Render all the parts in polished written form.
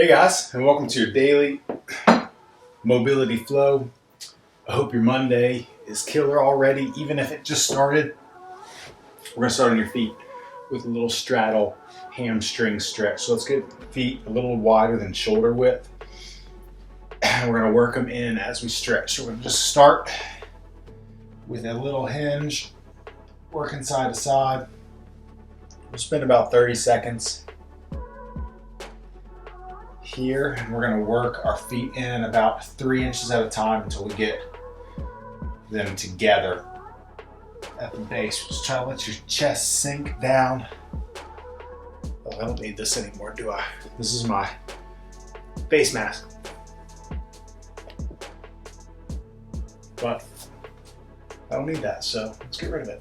Hey guys, and welcome to your daily mobility flow. I hope your Monday is killer already, even if it just started. We're gonna start on your feet with a little straddle hamstring stretch. So let's get feet a little wider than shoulder width. And we're gonna work them in as we stretch. So we're gonna just start with a little hinge, working side to side. We'll spend about 30 seconds here, and we're going to work our feet in about 3 inches at a time until we get them together at the base. Just try to let your chest sink down. Oh, I don't need this anymore, do I? This is my face mask. But I don't need that, so let's get rid of it.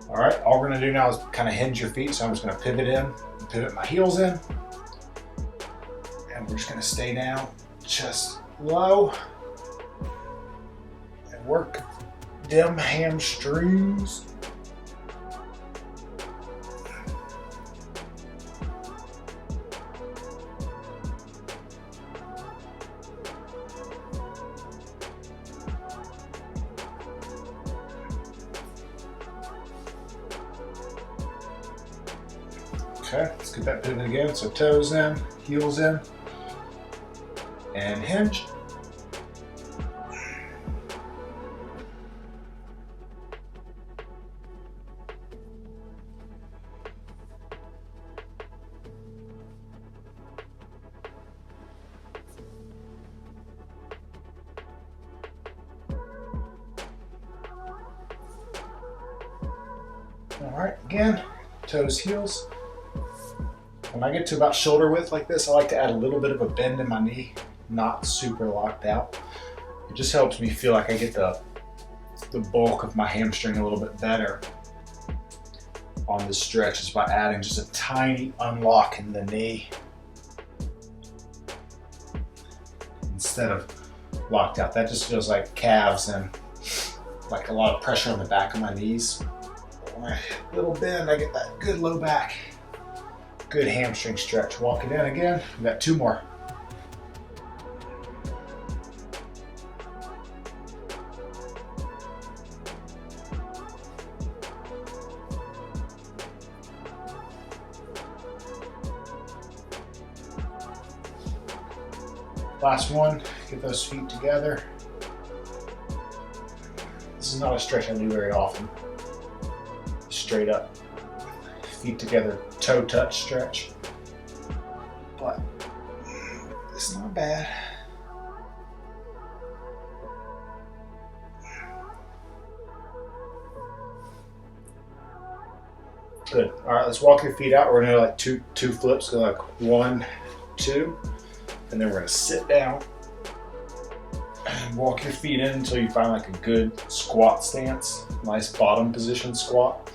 All right, all we're gonna do now is kind of hinge your feet. So I'm just gonna pivot in, pivot my heels in, and we're just gonna stay down, chest low, and work them hamstrings. Okay, let's get that pivot again. So toes in, heels in, and hinge. All right, again, toes, heels. When I get to about shoulder width like this, I like to add a little bit of a bend in my knee, not super locked out. It just helps me feel like I get the bulk of my hamstring a little bit better on this stretch, is by adding just a tiny unlock in the knee instead of locked out. That just feels like calves and like a lot of pressure on the back of my knees. When I hit a little bend, I get that good low back. Good hamstring stretch. Walk it in again. We've got 2 more. Last one. Get those feet together. This is not a stretch I do very often. Straight up. Feet together, toe touch stretch, but it's not bad. Good. All right, let's walk your feet out. We're gonna do like two flips. Go like 1, 2, and then we're gonna sit down and walk your feet in until you find like a good squat stance. Nice bottom position squat.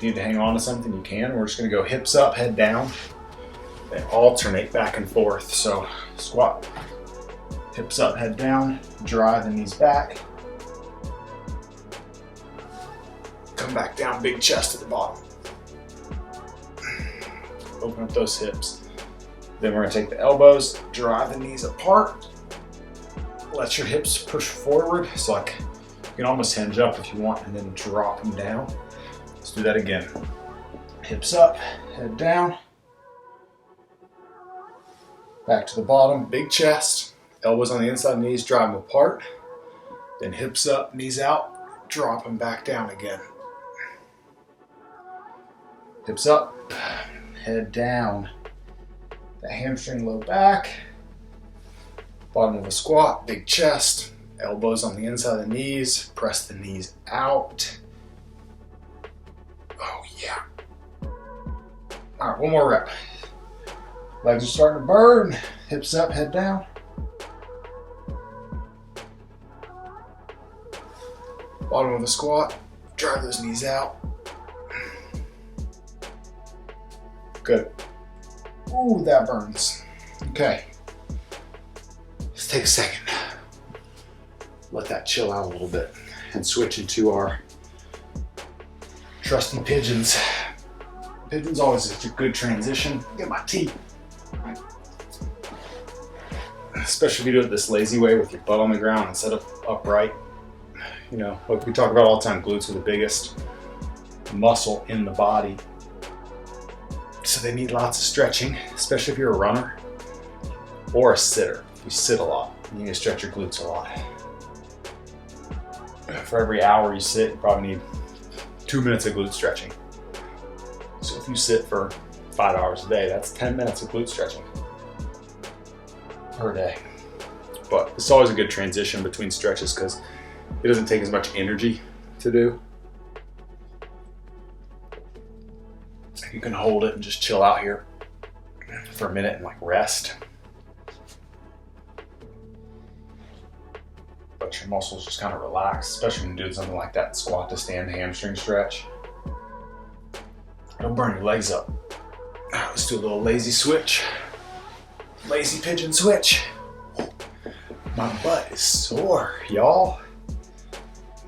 Need to hang on to something, you can. We're just going to go hips up, head down, and alternate back and forth. So squat, hips up, head down, drive the knees back, come back down, big chest at the bottom. Open up those hips. Then we're going to take the elbows, drive the knees apart, let your hips push forward. So like you can almost hinge up if you want, and then drop them down. Let's do that again. Hips up, head down. Back to the bottom, big chest. Elbows on the inside, knees drive them apart. Then hips up, knees out, drop them back down again. Hips up, head down. The hamstring low back. Bottom of a squat, big chest. Elbows on the inside of the knees, press the knees out. Oh yeah. All right, one more rep. Legs are starting to burn. Hips up, head down. Bottom of the squat. Drive those knees out. Good. Ooh, that burns. Okay. Let's take a second. Let that chill out a little bit and switch into our trusty pigeons. Pigeon's always such a good transition. Get my teeth. Especially if you do it this lazy way with your butt on the ground instead of upright. You know, like we talk about all the time, glutes are the biggest muscle in the body. So they need lots of stretching, especially if you're a runner or a sitter. If you sit a lot, you need to stretch your glutes a lot. For every hour you sit, you probably need 2 minutes of glute stretching. So if you sit for 5 hours a day, that's 10 minutes of glute stretching per day. But it's always a good transition between stretches because it doesn't take as much energy to do. You can hold it and just chill out here for a minute and like rest. But your muscles just kind of relax, especially when you're doing something like that squat to stand hamstring stretch. Don't burn your legs up. Let's do a little lazy switch. Lazy pigeon switch. My butt is sore, y'all.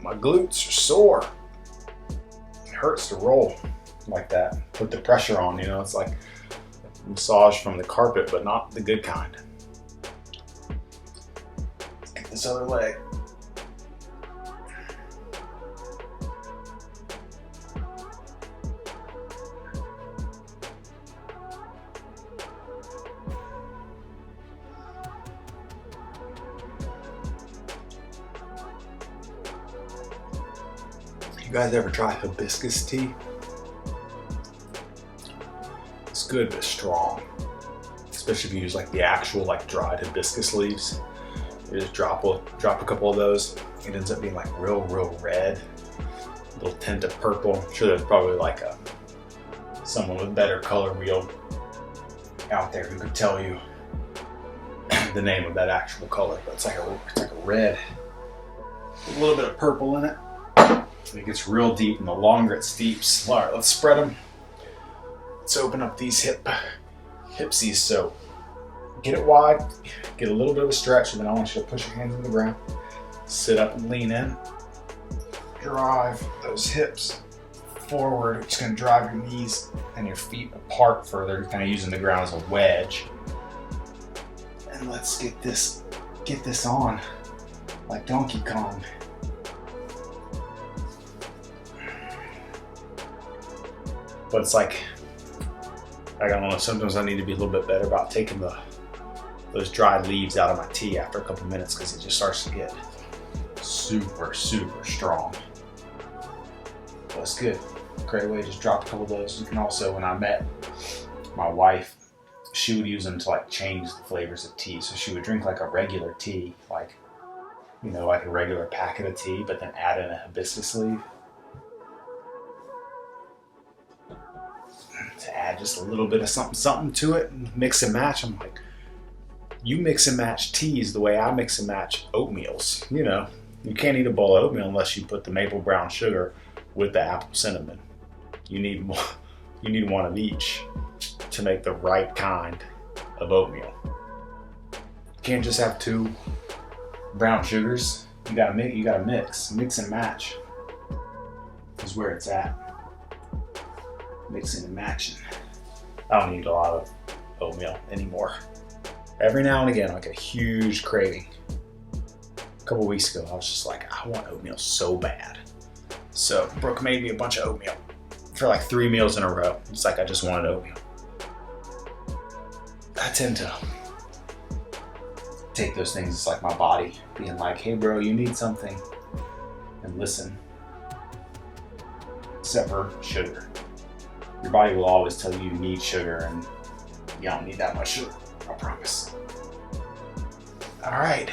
My glutes are sore. It hurts to roll like that. Put the pressure on, you know, it's like a massage from the carpet, but not the good kind. Let's get this other leg. You guys ever try hibiscus tea? It's good but strong, especially if you use like the actual like dried hibiscus leaves. You just drop a couple of those. It ends up being like real red, a little tint of purple. I'm sure there's probably like someone with better color wheel out there who could tell you the name of that actual color. But it's like a red, a little bit of purple in it. It gets real deep, and the longer it steeps. All right, let's spread them. Let's open up these hipsies. So get it wide, get a little bit of a stretch, and then I want you to push your hands on the ground. Sit up and lean in. Drive those hips forward. It's going to drive your knees and your feet apart further. You're kind of using the ground as a wedge. And let's get this on like Donkey Kong. But it's like, I don't know, sometimes I need to be a little bit better about taking those dried leaves out of my tea after a couple minutes because it just starts to get super strong. But it's good. Great way to just drop a couple of those. You can also, when I met my wife, she would use them to like change the flavors of tea. So she would drink like a regular tea, like, you know, like a regular packet of tea, but then add in a hibiscus leaf. To add just a little bit of something to it and mix and match. I'm like, you mix and match teas the way I mix and match oatmeals. You know, you can't eat a bowl of oatmeal unless you put the maple brown sugar with the apple cinnamon. You need one of each to make the right kind of oatmeal. You can't just have two brown sugars. You gotta mix and match is where it's at. Mixing and matching. I don't eat a lot of oatmeal anymore. Every now and again, I get a huge craving. A couple weeks ago, I was just like, I want oatmeal so bad. So Brooke made me a bunch of oatmeal for like 3 meals in a row. It's like I just wanted oatmeal. I tend to take those things, it's like my body being like, hey bro, you need something, and listen. Except for sugar. Your body will always tell you need sugar, and you don't need that much sugar, I promise. All right,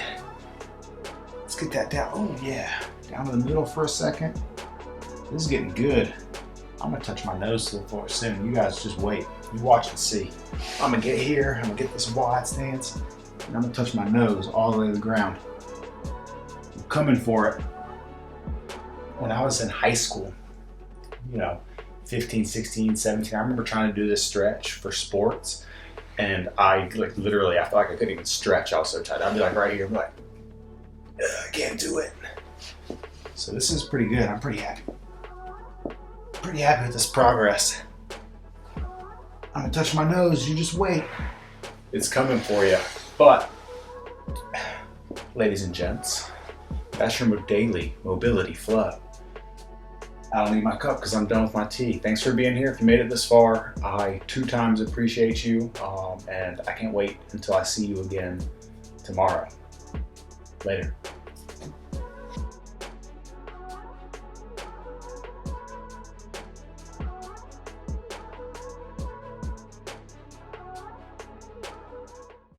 let's get that down. Oh yeah, down to the middle for a second. This is getting good. I'm gonna touch my nose to the floor soon. You guys just wait. You watch and see. I'm gonna get here, I'm gonna get this wide stance, and I'm gonna touch my nose all the way to the ground. I'm coming for it. When I was in high school, you know, 15, 16, 17, I remember trying to do this stretch for sports, and I like literally, I felt like I couldn't even stretch. I was so tight. I'd be like right here, I'm like, I can't do it. So this is pretty good. I'm pretty happy. Pretty happy with this progress. I'm gonna touch my nose. You just wait. It's coming for you. But, ladies and gents, that's your daily mobility flow. I don't need my cup because I'm done with my tea. Thanks for being here. If you made it this far, I 2 times appreciate you. And I can't wait until I see you again tomorrow. Later.